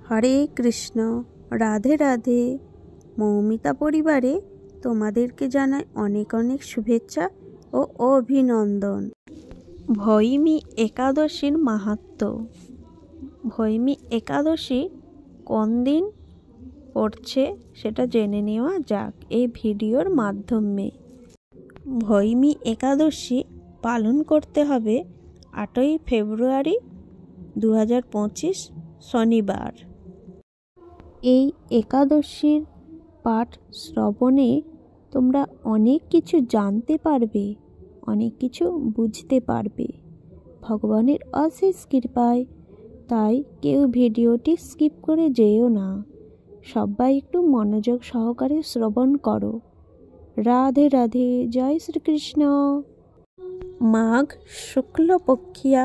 হরে কৃষ্ণ, রাধে রাধে। মৌমিতা পরিবারে তোমাদেরকে জানাই অনেক অনেক শুভেচ্ছা ও অভিনন্দন। ভৈমী একাদশীর মাহাত্ম্য। ভৈমী একাদশী কোন দিন পড়ছে সেটা জেনে নেওয়া যাক এই ভিডিওর মাধ্যমে। ভৈমী একাদশী পালন করতে হবে 8ই ফেব্রুয়ারি 2025 শনিবার। এই একাদশীর পাঠ শ্রবণে তোমরা অনেক কিছু জানতে পারবে, অনেক কিছু বুঝতে পারবে ভগবানের অশেষ কৃপায়। তাই কেউ ভিডিওটি স্কিপ করে যেও না, সবাই একটু মনোযোগ সহকারে শ্রবণ করো। রাধে রাধে, জয় শ্রীকৃষ্ণ। মাঘ শুক্লপক্ষিয়া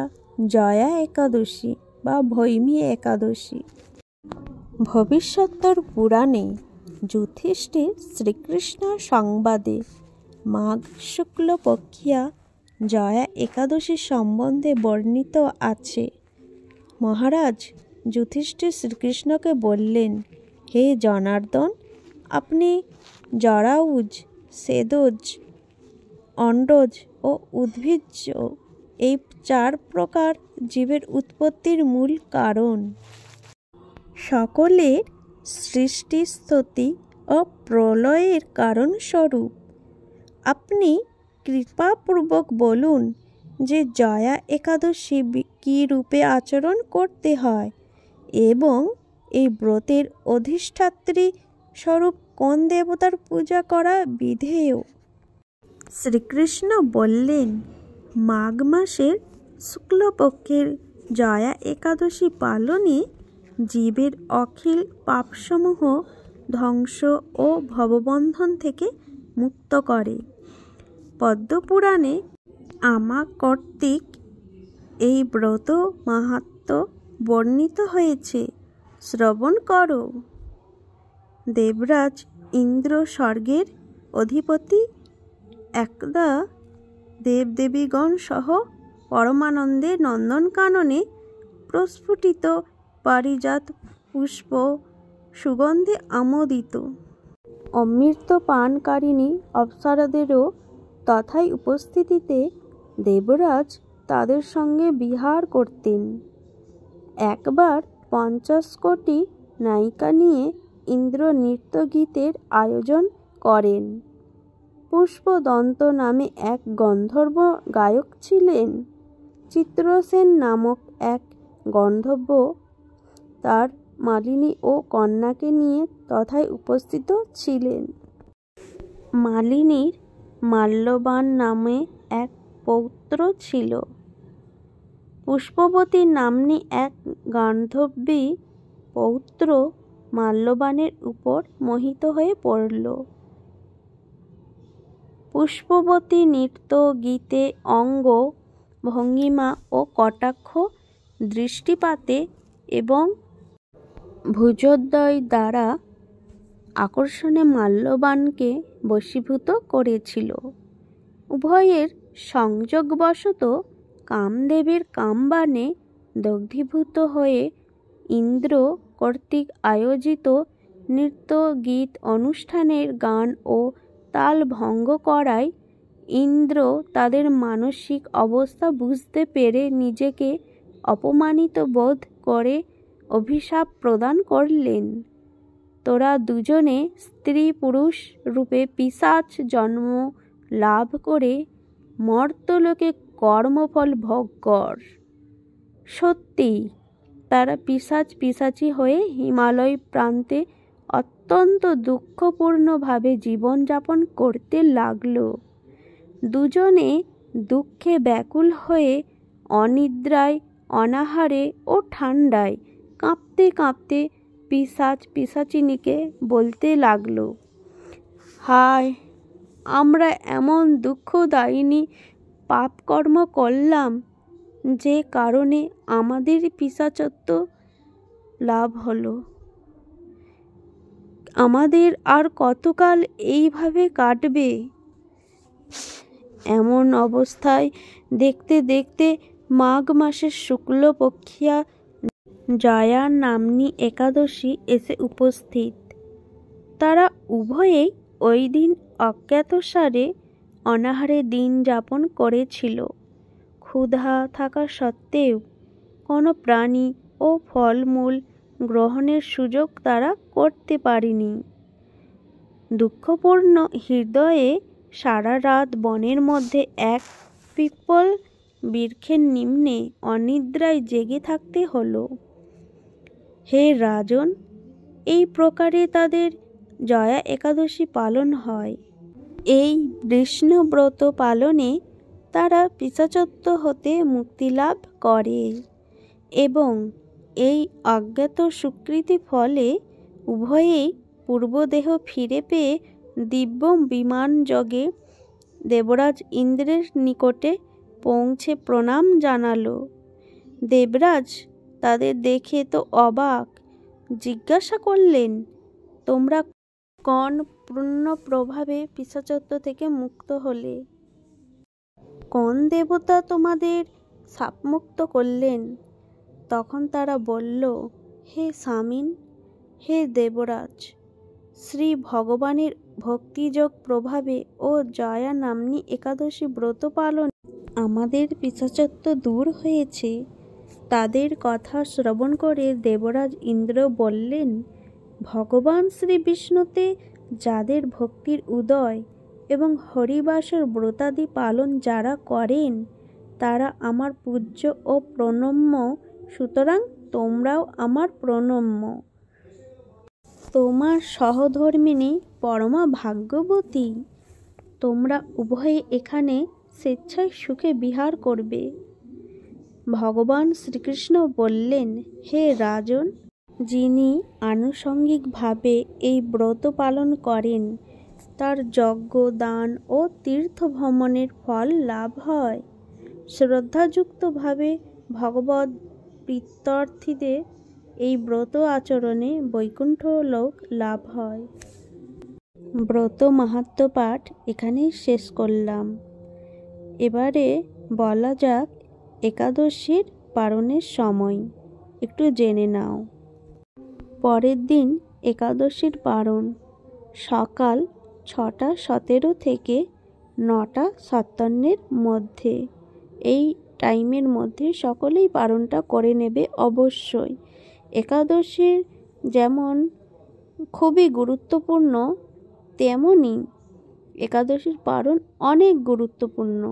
জয়া একাদশী বা ভৈমী একাদশী। ভবিষ্যত্তর পুরাণে যুধিষ্ঠির শ্রীকৃষ্ণ সংবাদে মাঘ শুক্লপক্ষিয়া জয়া একাদশী সম্বন্ধে বর্ণিত আছে। মহারাজ যুধিষ্ঠির শ্রীকৃষ্ণকে বললেন, হে জনার্দন, আপনি জরাউজ, সেদজ, অন্ডজ ও উদ্ভিজ্জ এই 4 প্রকার জীবের উৎপত্তির মূল কারণ। সকলের সৃষ্টি, স্থিতি ও প্রলয়ের কারণস্বরূপ। আপনি কৃপাপূর্বক বলুন যে জয়া একাদশী কী রূপে আচরণ করতে হয় এবং এই ব্রতের অধিষ্ঠাত্রী স্বরূপ কোন দেবতার পূজা করা বিধেয়। শ্রীকৃষ্ণ বললেন, মাঘ মাসের শুক্লপক্ষের জয়া একাদশী পালনে জীবের অখিল পাপসমূহ ধ্বংস ও ভববন্ধন থেকে মুক্ত করে। পদ্মপুরাণে আমা কর্তৃক এই ব্রত মাহাত্ম্য বর্ণিত হয়েছে, শ্রবণ করো। দেবরাজ ইন্দ্র স্বর্গের অধিপতি একদা দেবদেবীগণ সহ পরমানন্দে নন্দনকাননে প্রস্ফুটিত পারিজাত পুষ্প সুগন্ধে আমোদিত অমৃত পানকারিণী অপ্সরাদেরও তথায় উপস্থিতিতে দেবরাজ তাদের সঙ্গে বিহার করতেন। একবার 50 কোটি নায়িকা নিয়ে ইন্দ্র নৃত্যগীতের আয়োজন করেন। পুষ্পদন্ত নামে এক গন্ধর্ব গায়ক ছিলেন। চিত্রসেন নামক এক গন্ধর্ব তার মালিনী ও কন্যাকে নিয়ে তথায় উপস্থিত ছিলেন। মালিনীর মাল্যবান নামে এক পৌত্র ছিল। পুষ্পবতী নাম্নী এক গান্ধর্বী পৌত্র মাল্যবানের উপর মোহিত হয়ে পড়ল। পুষ্পবতী নৃত্য গীতে, অঙ্গ ভঙ্গিমা ও কটাক্ষ দৃষ্টিপাতে এবং ভুজোদ্দয় দ্বারা আকর্ষণে মাল্যবানকে বশীভূত করেছিল। উভয়ের সংযোগবশত কামদেবের কামবাণে দগ্ধীভূত হয়ে ইন্দ্র কর্তৃক আয়োজিত নৃত্য গীত অনুষ্ঠানের গান ও তাল ভঙ্গ করায় ইন্দ্র তাদের মানসিক অবস্থা বুঝতে পেরে নিজেকে অপমানিত বোধ করে অভিশাপ প্রদান করলেন। তোরা দুজনে স্ত্রী পুরুষ রূপে পিশাচ জন্ম লাভ করে মর্তলোকে কর্মফল ভোগ কর। সত্যি তারা পিশাচী হয়ে হিমালয় প্রান্তে অত্যন্ত দুঃখপূর্ণভাবে জীবনযাপন করতে লাগল। দুজনে দুঃখে ব্যাকুল হয়ে অনিদ্রায়, অনাহারে ও ঠান্ডায় কাঁপতে কাঁপতে পিশাচিনীকে বলতে লাগল, হায়, আমরা এমন দুঃখদায়িনী পাপকর্ম করলাম যে কারণে আমাদের পিশাচত্ব লাভ হলো। আমাদের আর কতকাল এইভাবে কাটবে। এমন অবস্থায় দেখতে দেখতে মাঘ মাসের শুক্লপক্ষিয়া জয়া নাম্নী একাদশী এসে উপস্থিত। তারা উভয়েই ওই দিন অজ্ঞাতসারে অনাহারে দিন যাপন করেছিল। ক্ষুধা থাকা সত্ত্বেও কোনো প্রাণী ও ফলমূল গ্রহণের সুযোগ তারা করতে পারেনি। দুঃখপূর্ণ হৃদয়ে সারা রাত বনের মধ্যে এক পিপল বৃক্ষের নিম্নে অনিদ্রায় জেগে থাকতে হলো। হে রাজন, এই প্রকারে তাদের জয়া একাদশী পালন হয়। এই বিষ্ণুব্রত পালনে তারা পিশাচত্ব হতে মুক্তিলাভ করে এবং এই অজ্ঞাত সুকৃতি ফলে উভয়েই পূর্বদেহ ফিরে পেয়ে দিব্য বিমান যোগে দেবরাজ ইন্দ্রের নিকটে পৌঁছে প্রণাম জানালো। দেবরাজ তাদের দেখে তো অবাক, জিজ্ঞাসা করলেন, তোমরা কোন পূর্ণ প্রভাবে পিশাচত্ব থেকে মুক্ত হলে? কোন দেবতা তোমাদের শাপমুক্ত করলেন? তখন তারা বলল, হে স্বামীন, হে দেবরাজ, শ্রী ভগবানের ভক্তিযোগ প্রভাবে ও জয়া নাম্নী একাদশী ব্রত পালন আমাদের পিশাচত্ব দূর হয়েছে। তাদের কথা শ্রবণ করে দেবরাজ ইন্দ্র বললেন, ভগবান শ্রী বিষ্ণুতে যাদের ভক্তির উদয় এবং হরিবাসর ব্রতাদি পালন যারা করেন তারা আমার পূজ্য ও প্রণম্য, সুতরাং তোমরাও আমার প্রণম্য। তোমার সহধর্মিণী পরমা ভাগ্যবতী। তোমরা উভয়ে এখানে স্বেচ্ছায় সুখে বিহার করবে। ভগবান শ্রীকৃষ্ণ বললেন, হে রাজন, যিনি আনুষঙ্গিকভাবে এই ব্রত পালন করেন তার যজ্ঞ, দান ও তীর্থ ভ্রমণের ফল লাভ হয়। শ্রদ্ধাযুক্তভাবে ভগবদ প্রীত্যর্থীদের এই ব্রত আচরণে বৈকুণ্ঠ লোক লাভ হয়। ব্রত মাহাত্ম্য পাঠ এখানেই শেষ করলাম। এবারে বলা যাক একাদশীর পারণের সময় একটু জেনে নাও। পরের দিন একাদশীর পারণ সকাল 6:17 থেকে 9:57 মধ্যে। এই টাইমের মধ্যে সকলেই পারণটা করে নেবে অবশ্যই। একাদশীর যেমন খুবই গুরুত্বপূর্ণ, তেমনি একাদশীর পারণ অনেক গুরুত্বপূর্ণ।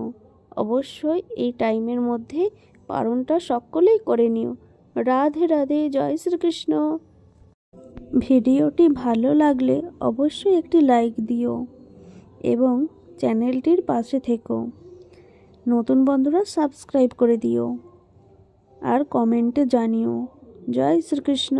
অবশ্যই এই টাইমের মধ্যে পারণটা সকলেই করে নিও। রাধে রাধে, জয় শ্রীকৃষ্ণ। ভিডিওটি ভালো লাগলে অবশ্যই একটি লাইক দিও এবং চ্যানেলটির পাশে থেকো। নতুন বন্ধুরা সাবস্ক্রাইব করে দিও আর কমেন্টে জানিও। জয় শ্রীকৃষ্ণ।